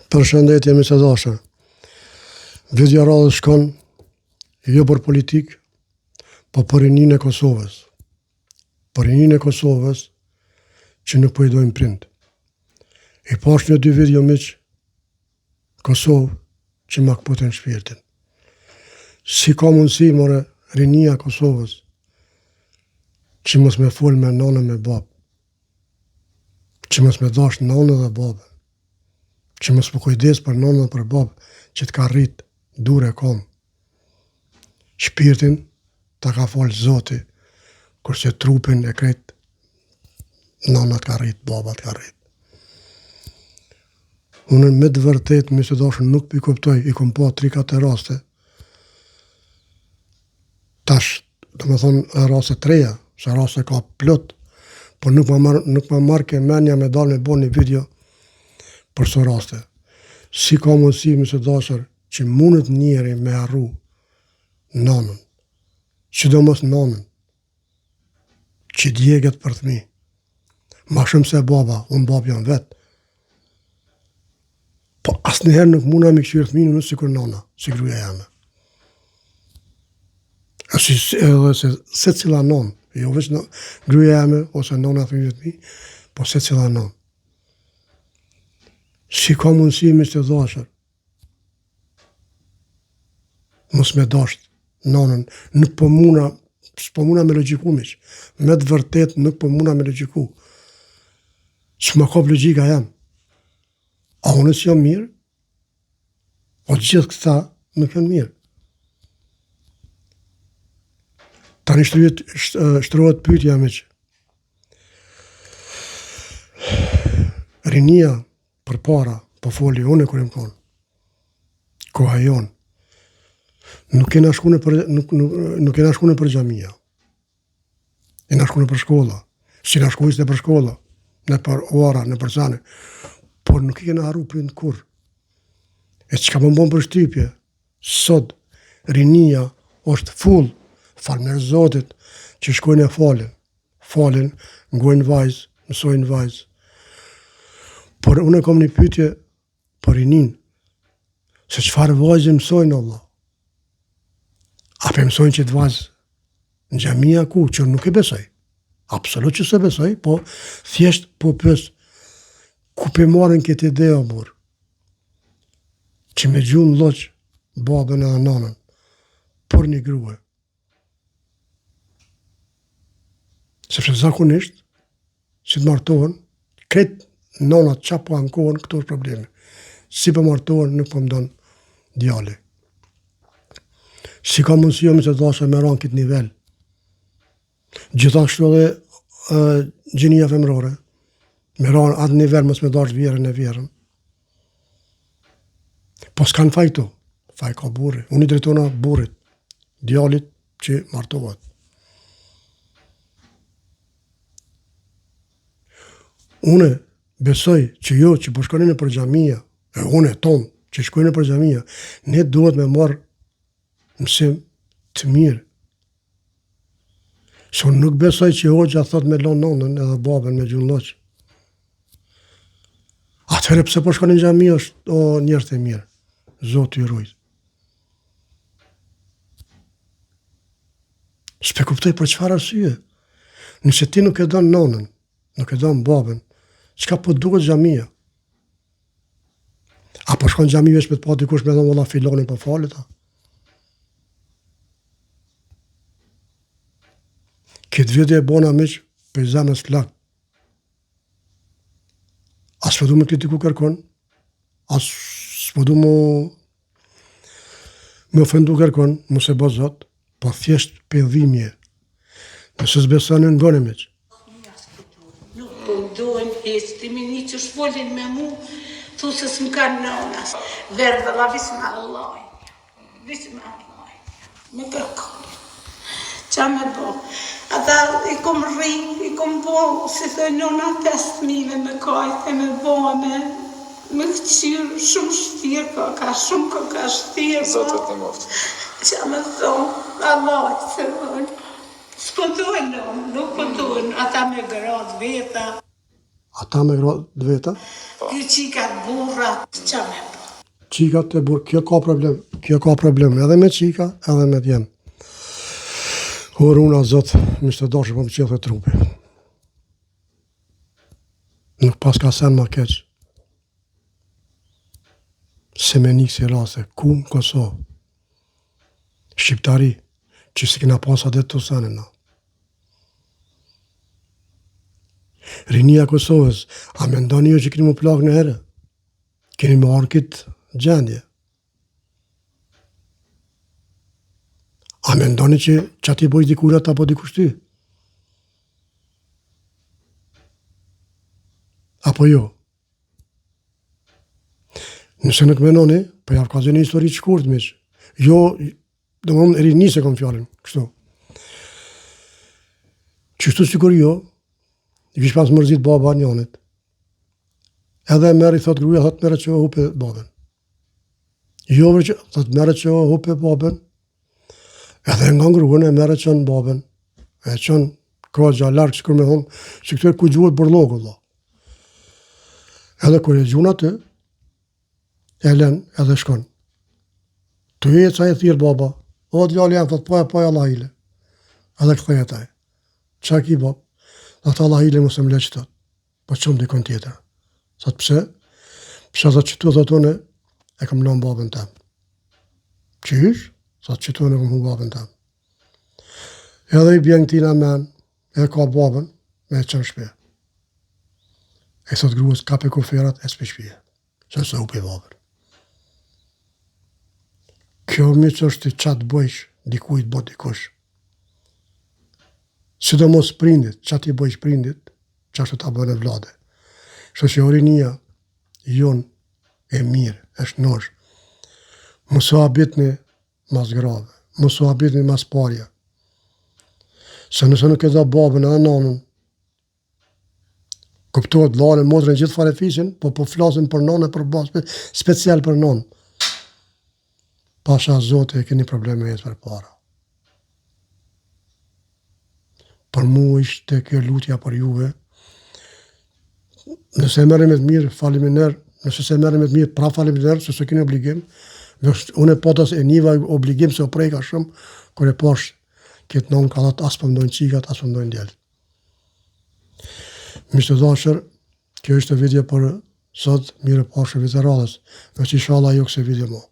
Përshëndetje mi të dashur. Video radhës shkon jo për politikë, po për rininë e Kosovës. Për rininë e Kosovës që nuk po i dojnë prind. I pash një dy video miq Kosovë që ma këputen shpirtin. Si ka mundësi more rinia Kosovës që mos me fol me nonën me babë, që mos me dash nonën dhe babën, që mos më kujdes për nonën dhe për babë që të ka rrit dure kom. Shpirtin ta ka fol Zoti, kurse trupin e krejt nonat ka rrit, babat ka rrit. Unë me të vërtet, me së dashën nuk pi kuptoj, i kom pa 3-4 raste. Tash, do me thonë raste të reja, se raste ka plot, por nuk ma marrë ke menja me dalë me bo një video për së raste. Si ka mundësi me së dashër që mundet njeri me arru nonën, sidomos nonën, që djeget për thmi, ma shumë se baba, unë babë jam vetë, po asë njëherë nuk muna me këshirë thminu në sikur nona, si gruja jame. Edhe se cila nonë, jo veç gruja jame, ose nona thminu thmi, po se cila nonë. Si ka mundësi me së dashër, mos me dasht nonën, nuk po muna me logjiku miq, me të vërtet nuk po muna me logjiku. Që ma kap logjika jam. A unë si jam mirë, o gjithë këta nuk janë mirë. Tani shtrohet pyetja miq. Rinia për para, po foli unë kur jam konë, koha jonë, nuk kena shkune për xhamia, e na shkune për shkolla, si na shkujste për shkolla, në për ora, në për zane, por nuk i kena arru prind kur. E që ka më bon për shtypje, sot rinia është full, falmer Zotit, që shkojnë e falin, ngojnë vajzë, mësojnë vajzë. Por unë kom një pyetje për rinin, se çfarë vajzë mësojnë Allah? A pe mësojnë që të vajzë në xhamia ku, që nuk e besoj. Absolut që se besoj, po thjesht po pës, ku pe marrin këtë ide o burr? Që me gjunë loq babën edhe nonën, për një grua. Sepse zakonisht, si të martohen, kretë nonat qa po ankohen, këto është problemi. Si po martohen, nuk po mdon djali. Si ka mundësi jo me të dashe me ranë këtë nivel. Gjithashtu edhe gjinia femrore, me ranë atë nivel mos me dash vjerën e vjerën. Po s'kan faj këtu, faj ka burri. Unë i drejtona burrit, djalit që martohet. Une besoj që jo që po shkojnë për xhamia, e une tonë që shkojnë për xhamia, ne duhet me marrë mësim të mirë. Se unë nuk besoj që hoxha thot me lon nonën edhe babën me gjunë loq. Atëherë pse po shkojnë në xhami është o njerëz të mirë. Zoti i ruaj. S'pe kuptoj për çfarë arsye. Nëse ti nuk e don nonën, nuk e don babën, çka po duhet xhamia? Apo shkon në xhami veç me të pa dikush me thonë valla filoni po falet a? Këtë video e bona miq për zemrës flak. As s'po du me kritiku kërkon, as s'po du me ofendu kërkon, mos e bë zot, po thjesht përdhimje. Nëse s'besonin ngoni miq. Nuk po dojnë hestimi një që shpolin me mu, thu se s'm kanë nonas. Verdë la visma Allah. Me kërkon. Qa me bo? Ata i kom rri, i kom bo, si thë nona 5.000 me kajte, me bo, me këqyrë, shumë shtirë, ka shumë ka shtirë. Zotët në moftë. Qa me thonë, Allah, se thonë. S'po dojnë, nuk po dojnë, ata me gradë veta. Ata me gratë veta? Ky qikat burrat qa me bo. Qikat e burë, kjo ka problem, edhe me qika, edhe me djem. Uruna, Zot, mishtë të dashë, po më qëllë të trupi. Nuk pas ka sen ma keq. Se me nikë si raste, ku në Kosovë? Shqiptari, që si kina pasat dhe të senin na. Rinia Kosovës, a me ndoni jo që kini më plak në herë? Kini më arë kitë gjendje. A me ndoni që ati bojsh dikurat apo dikush ty? Apo jo? Nëse nuk menoni, për javë ka zë një histori të shkurt, miq. Jo, dhe më më rini se kom fjallin, kështu. Qështu sikur jo, i vish pas mërzit baba njonit. Edhe merë i thot gruja, thot merë që hupe babën. Jo vërë që, thot merë që hupe babën, edhe nga ngruën e merë që në babën, e që në krogja larkë, që kërë me thonë, që këtër ku gjuhet bërlogu, dha. Edhe kër e gjuna të, e len edhe shkon. Të jetë sa e thirë baba, o djali jam, thot poja Allah hile. Edhe këthej e taj. Qa ki bab? Thot Allah hile mu se më leqë thot, po qëmë dikon tjetër. Thot pse? Pse thot që tu thot une, e kam lënë babën tem. Qysh? Thot që tu e kam hu babën tem. Edhe i bjen tina men, e ka babën, me e qënë shpe. E thot gruës, ka pe kuferat, e s'pe shpije. Që se hupi babën. Kjo mi që është i qatë bëjsh, dikujt bot dikush. Sidomos prindit, qatë i bëjsh prindit, që ashtu ta bëne vlade. Shoqëria jonë e mirë, është nosh. Mëso abitni mas grave, mëso abitni mas parja. Se nëse nuk e dha babën edhe nanën, kuptohet lalën, motrën, gjithë fare fisin, po flasin për nanë e për babë, special për nanë. Pasha Zote e keni probleme jetë për para. Për mu ishte kjo lutja për juve. Nëse merrem me të mirë, faliminer. Nëse se merrem me të mirë, pra faliminer, se keni obligim. Unë e patas e niva obligim se o prejka shumë, kër e pash këtë nënë ka dhatë asë pëmdojnë qikat, asë pëmdojnë djellë. Mishtë të dashër, kjo ishte video për sot, mire pashë vite radhës. Veç inshallah jo këse video mo.